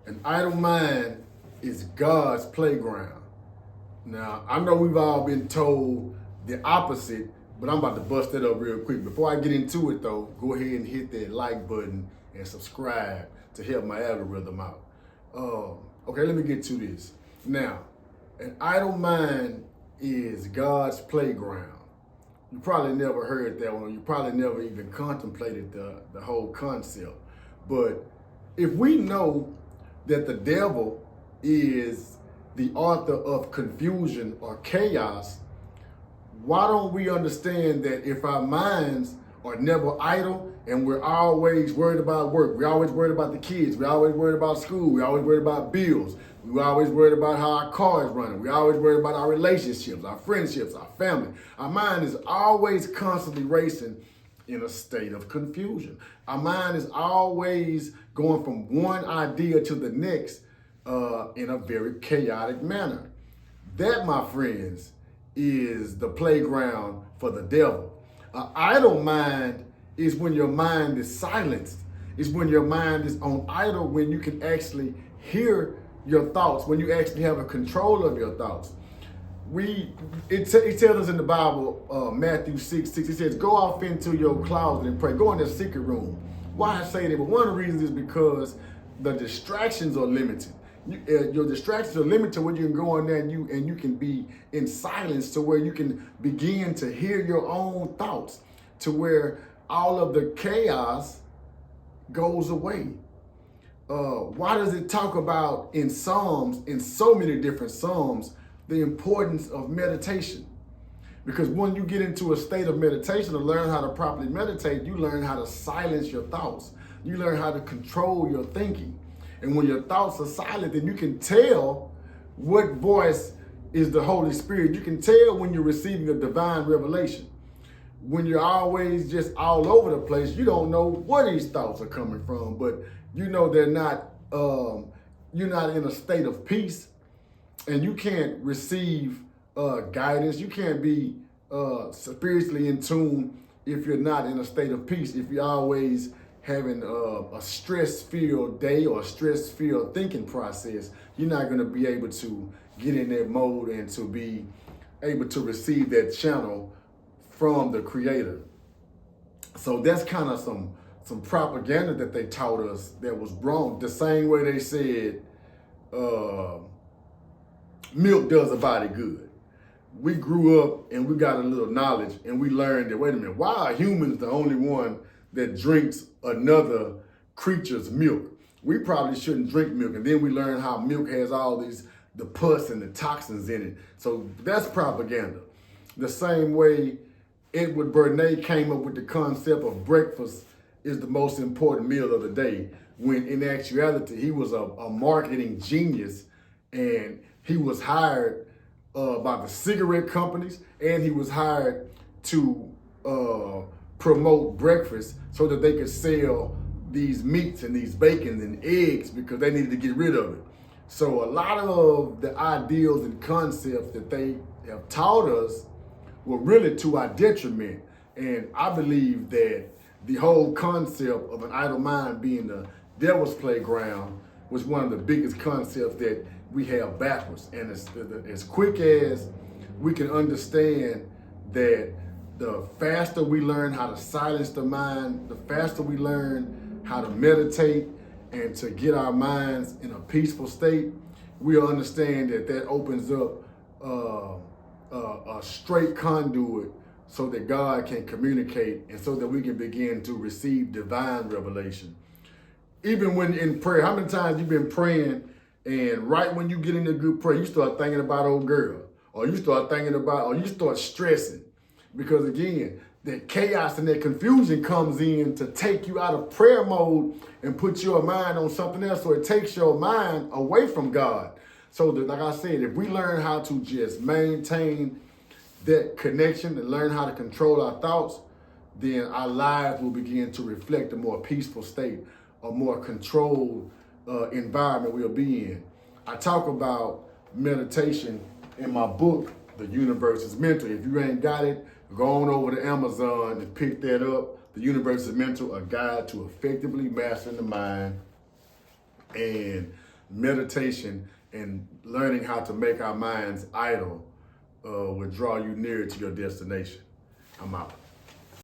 An idle mind is God's playground. Now, I know we've all been told the opposite, but I'm about to bust that up real quick. Before I get into it, though, go ahead and hit that like button and subscribe to help my algorithm out. Okay, let me get to this. Now, an idle mind is God's playground. You probably never heard that one. You probably never even contemplated the whole concept. But if we know that the devil is the author of confusion or chaos, why don't we understand that if our minds are never idle and we're always worried about work, we're always worried about the kids, we're always worried about school, we're always worried about bills, we're always worried about how our car is running, we're always worried about our relationships, our friendships, our family. Our mind is always constantly racing in a state of confusion. Our mind is always going from one idea to the next in a very chaotic manner. That, my friends, is the playground for the devil. An idle mind is when your mind is silenced. It's when your mind is on idle, when you can actually hear your thoughts, when you actually have a control of your thoughts. It tells us in the Bible, Matthew 6:6, it says, go off into your closet and pray. Go in the secret room. Why I say that? But one of the reasons is because the distractions are limited. Your distractions are limited to where you can go in there and you can be in silence, to where you can begin to hear your own thoughts, to where all of the chaos goes away. Why does it talk about in Psalms, in so many different Psalms, the importance of meditation? Because when you get into a state of meditation to learn how to properly meditate, you learn how to silence your thoughts. You learn how to control your thinking. And when your thoughts are silent, then you can tell what voice is the Holy Spirit. You can tell when you're receiving a divine revelation. When you're always just all over the place, you don't know where these thoughts are coming from, but you know they're not, you're not in a state of peace, and you can't receive guidance. You can't be spiritually in tune if you're not in a state of peace, if you're always having a stress-filled day or a stress-filled thinking process. You're not going to be able to get in that mode and to be able to receive that channel from the Creator. So that's kind of some propaganda that they taught us that was wrong. The same way they said milk does a body good. We grew up and we got a little knowledge and we learned that, wait a minute, why are humans the only one that drinks another creature's milk? We probably shouldn't drink milk. And then we learn how milk has all the pus and the toxins in it. So that's propaganda. The same way Edward Bernays came up with the concept of breakfast is the most important meal of the day, when in actuality, he was a marketing genius, and he was hired by the cigarette companies, and he was hired to promote breakfast so that they could sell these meats and these bacons and eggs, because they needed to get rid of it. So a lot of the ideals and concepts that they have taught us were really to our detriment. And I believe that the whole concept of an idle mind being the devil's playground was one of the biggest concepts that we have backwards. And as quick as we can understand that, the faster we learn how to silence the mind, the faster we learn how to meditate and to get our minds in a peaceful state, we'll understand that that opens up a straight conduit so that God can communicate and so that we can begin to receive divine revelation. Even when in prayer, how many times you've been praying and right when you get into good prayer, you start thinking about old girl, or you start thinking about, or you start stressing? Because again, that chaos and that confusion comes in to take you out of prayer mode and put your mind on something else. So it takes your mind away from God. So that, like I said, if we learn how to just maintain that connection and learn how to control our thoughts, then our lives will begin to reflect a more peaceful state, a more controlled environment we'll be in. I talk about meditation in my book, The Universe is Mental. If you ain't got it, go on over to Amazon and pick that up. The Universe is Mental, a guide to effectively mastering the mind. And meditation and learning how to make our minds idle will draw you nearer to your destination. I'm out.